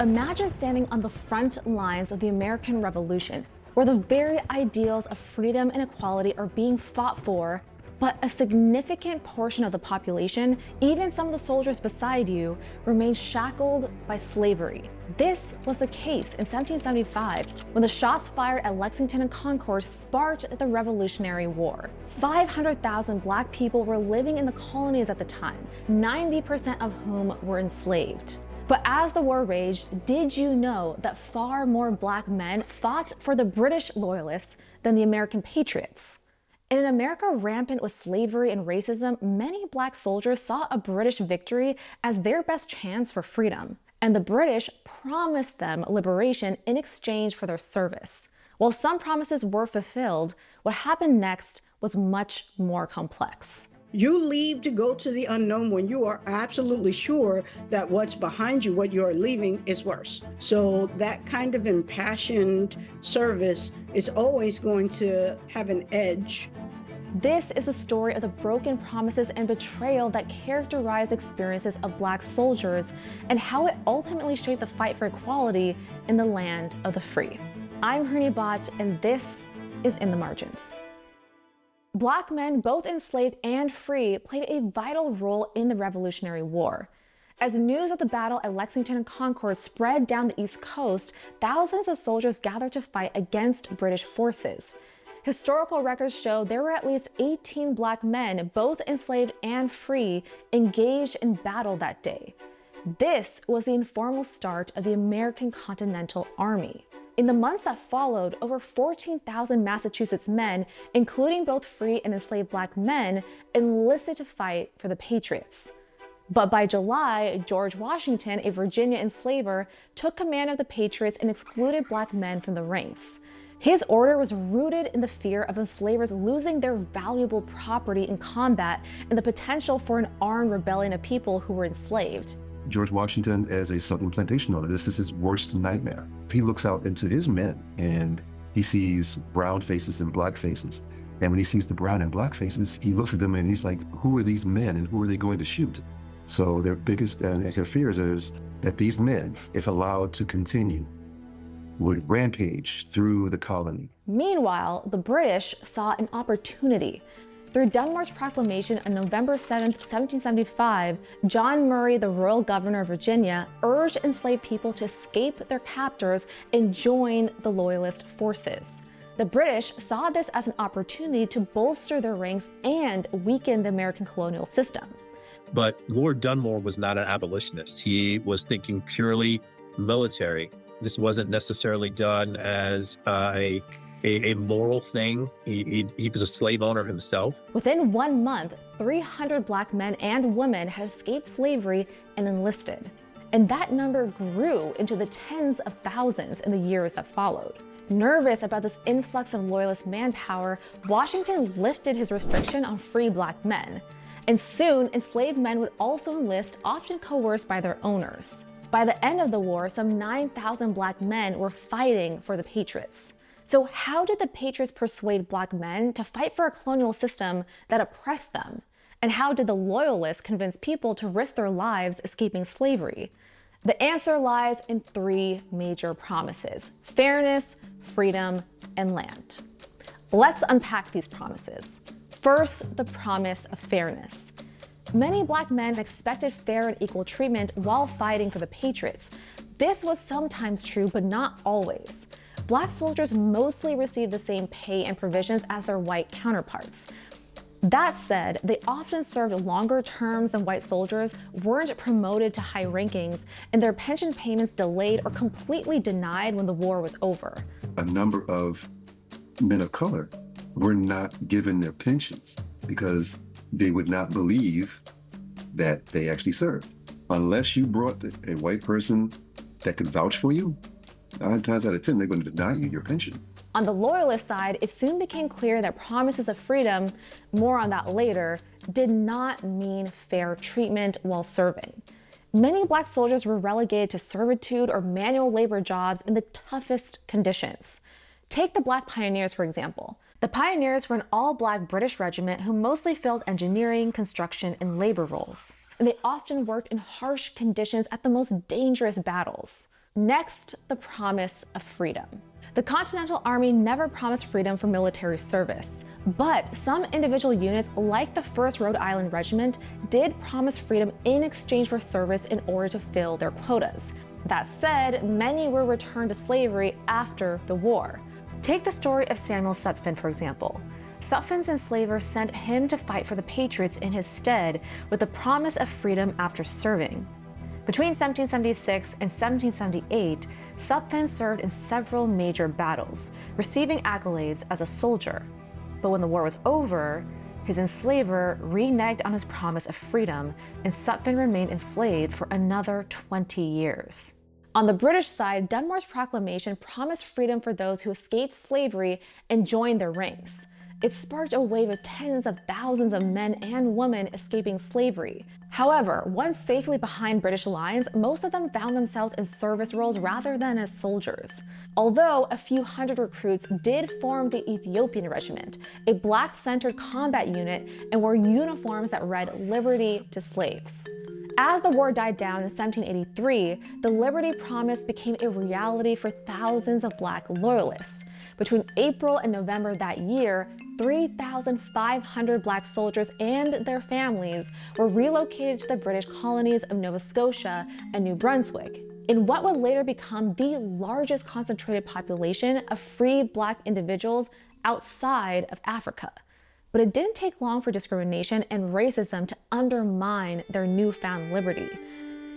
Imagine standing on the front lines of the American Revolution, where the very ideals of freedom and equality are being fought for, but a significant portion of the population, even some of the soldiers beside you, remain shackled by slavery. This was the case in 1775, when the shots fired at Lexington and Concord sparked the Revolutionary War. 500,000 Black people were living in the colonies at the time, 90% of whom were enslaved. But as the war raged, did you know that far more Black men fought for the British Loyalists than the American Patriots? In an America rampant with slavery and racism, many Black soldiers saw a British victory as their best chance for freedom, and the British promised them liberation in exchange for their service. While some promises were fulfilled, what happened next was much more complex. You leave to go to the unknown when you are absolutely sure that what's behind you, what you are leaving, is worse. So that kind of impassioned service is always going to have an edge. This is the story of the broken promises and betrayal that characterized experiences of Black soldiers and how it ultimately shaped the fight for equality in the land of the free. I'm Harini Bhat, and this is In the Margins. Black men, both enslaved and free, played a vital role in the Revolutionary War. As news of the battle at Lexington and Concord spread down the East Coast, thousands of soldiers gathered to fight against British forces. Historical records show there were at least 18 Black men, both enslaved and free, engaged in battle that day. This was the informal start of the American Continental Army. In the months that followed, over 14,000 Massachusetts men, including both free and enslaved Black men, enlisted to fight for the Patriots. But by July, George Washington, a Virginia enslaver, took command of the Patriots and excluded Black men from the ranks. His order was rooted in the fear of enslavers losing their valuable property in combat and the potential for an armed rebellion of people who were enslaved. George Washington, as a Southern plantation owner, this is his worst nightmare. He looks out into his men and he sees brown faces and Black faces. And when he sees the brown and Black faces, he looks at them and he's like, who are these men and who are they going to shoot? So their biggest their fears is that these men, if allowed to continue, would rampage through the colony. Meanwhile, the British saw an opportunity. Through Dunmore's proclamation on November 7, 1775, John Murray, the royal governor of Virginia, urged enslaved people to escape their captors and join the Loyalist forces. The British saw this as an opportunity to bolster their ranks and weaken the American colonial system. But Lord Dunmore was not an abolitionist. He was thinking purely military. This wasn't necessarily done as a moral thing. He was a slave owner himself. Within 1 month, 300 Black men and women had escaped slavery and enlisted. And that number grew into the tens of thousands in the years that followed. Nervous about this influx of Loyalist manpower, Washington lifted his restriction on free Black men. And soon, enslaved men would also enlist, often coerced by their owners. By the end of the war, some 9,000 Black men were fighting for the Patriots. So how did the Patriots persuade Black men to fight for a colonial system that oppressed them? And how did the Loyalists convince people to risk their lives escaping slavery? The answer lies in 3 major promises: fairness, freedom, and land. Let's unpack these promises. First, the promise of fairness. Many Black men expected fair and equal treatment while fighting for the Patriots. This was sometimes true, but not always. Black soldiers mostly received the same pay and provisions as their white counterparts. That said, they often served longer terms than white soldiers, weren't promoted to high rankings, and their pension payments delayed or completely denied when the war was over. A number of men of color were not given their pensions because they would not believe that they actually served. Unless you brought a white person that could vouch for you, 9 times out of 10, they're going to deny you your pension. On the Loyalist side, it soon became clear that promises of freedom, more on that later, did not mean fair treatment while serving. Many Black soldiers were relegated to servitude or manual labor jobs in the toughest conditions. Take the Black Pioneers, for example. The Pioneers were an all-Black British regiment who mostly filled engineering, construction, and labor roles. And they often worked in harsh conditions at the most dangerous battles. Next, the promise of freedom. The Continental Army never promised freedom for military service, but some individual units, like the 1st Rhode Island Regiment, did promise freedom in exchange for service in order to fill their quotas. That said, many were returned to slavery after the war. Take the story of Samuel Sutphin, for example. Sutphin's enslavers sent him to fight for the Patriots in his stead with the promise of freedom after serving. Between 1776 and 1778, Sutphin served in several major battles, receiving accolades as a soldier. But when the war was over, his enslaver reneged on his promise of freedom, and Sutphin remained enslaved for another 20 years. On the British side, Dunmore's proclamation promised freedom for those who escaped slavery and joined their ranks. It sparked a wave of tens of thousands of men and women escaping slavery. However, once safely behind British lines, most of them found themselves in service roles rather than as soldiers. Although a few hundred recruits did form the Ethiopian Regiment, a Black-centered combat unit, and wore uniforms that read "Liberty to Slaves." As the war died down in 1783, the Liberty Promise became a reality for thousands of Black Loyalists. Between April and November that year, 3,500 Black soldiers and their families were relocated to the British colonies of Nova Scotia and New Brunswick, in what would later become the largest concentrated population of free Black individuals outside of Africa. But it didn't take long for discrimination and racism to undermine their newfound liberty.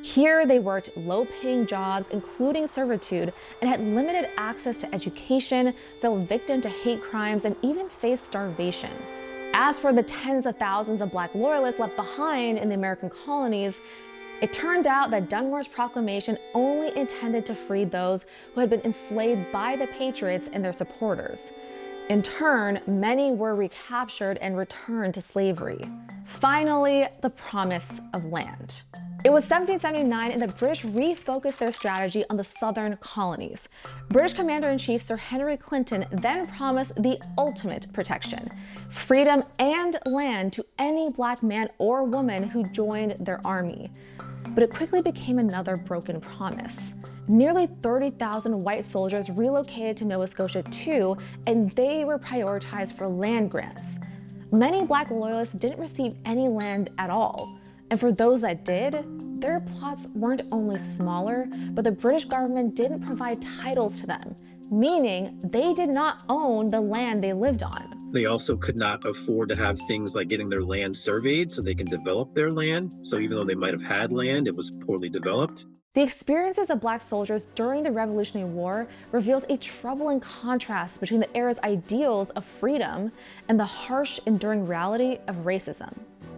Here, they worked low-paying jobs, including servitude, and had limited access to education, fell victim to hate crimes, and even faced starvation. As for the tens of thousands of Black Loyalists left behind in the American colonies, it turned out that Dunmore's proclamation only intended to free those who had been enslaved by the Patriots and their supporters. In turn, many were recaptured and returned to slavery. Finally, the promise of land. It was 1779 and the British refocused their strategy on the southern colonies. British Commander-in-Chief Sir Henry Clinton then promised the ultimate protection: freedom and land to any Black man or woman who joined their army. But it quickly became another broken promise. Nearly 30,000 white soldiers relocated to Nova Scotia too, and they were prioritized for land grants. Many Black Loyalists didn't receive any land at all. And for those that did, their plots weren't only smaller, but the British government didn't provide titles to them, meaning they did not own the land they lived on. They also could not afford to have things like getting their land surveyed so they can develop their land. So even though they might have had land, it was poorly developed. The experiences of Black soldiers during the Revolutionary War revealed a troubling contrast between the era's ideals of freedom and the harsh, enduring reality of racism.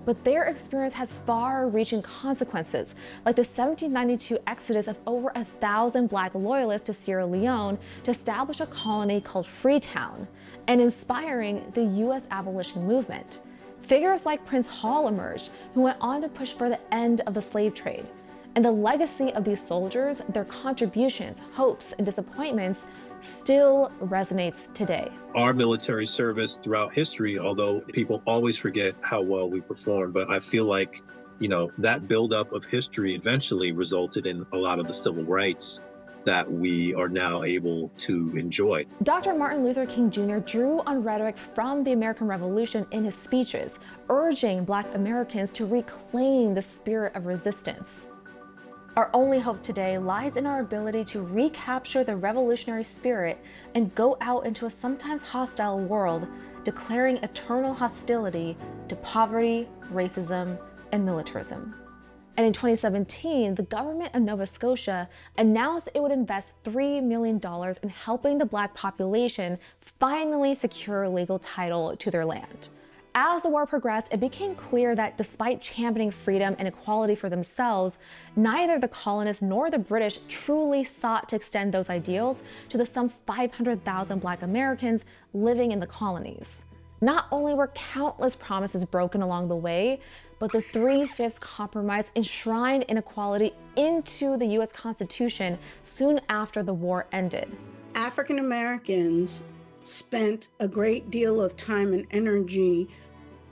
But their experience had far-reaching consequences, like the 1792 exodus of over 1,000 Black Loyalists to Sierra Leone to establish a colony called Freetown, and inspiring the U.S. abolition movement. Figures like Prince Hall emerged, who went on to push for the end of the slave trade. And the legacy of these soldiers, their contributions, hopes, and disappointments still resonates today. Our military service throughout history, although people always forget how well we performed, but I feel like, that buildup of history eventually resulted in a lot of the civil rights that we are now able to enjoy. Dr. Martin Luther King Jr. drew on rhetoric from the American Revolution in his speeches, urging Black Americans to reclaim the spirit of resistance. Our only hope today lies in our ability to recapture the revolutionary spirit and go out into a sometimes hostile world, declaring eternal hostility to poverty, racism, and militarism. And in 2017, the government of Nova Scotia announced it would invest $3 million in helping the Black population finally secure legal title to their land. As the war progressed, it became clear that despite championing freedom and equality for themselves, neither the colonists nor the British truly sought to extend those ideals to the some 500,000 Black Americans living in the colonies. Not only were countless promises broken along the way, but the 3/5 compromise enshrined inequality into the U.S. Constitution soon after the war ended. African Americans spent a great deal of time and energy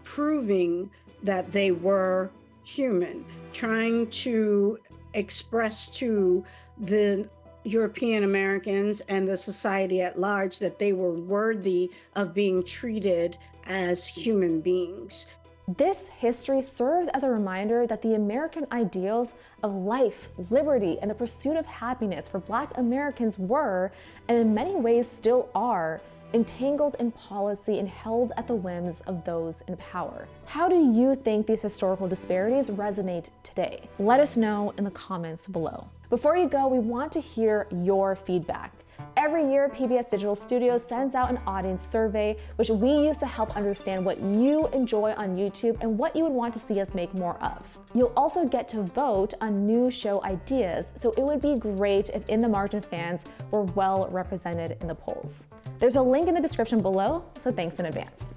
proving that they were human, trying to express to the European Americans and the society at large that they were worthy of being treated as human beings. This history serves as a reminder that the American ideals of life, liberty, and the pursuit of happiness for Black Americans were, and in many ways still are, entangled in policy and held at the whims of those in power. How do you think these historical disparities resonate today? Let us know in the comments below. Before you go, we want to hear your feedback. Every year, PBS Digital Studios sends out an audience survey, which we use to help understand what you enjoy on YouTube and what you would want to see us make more of. You'll also get to vote on new show ideas, so it would be great if In the Margin fans were well represented in the polls. There's a link in the description below, so thanks in advance.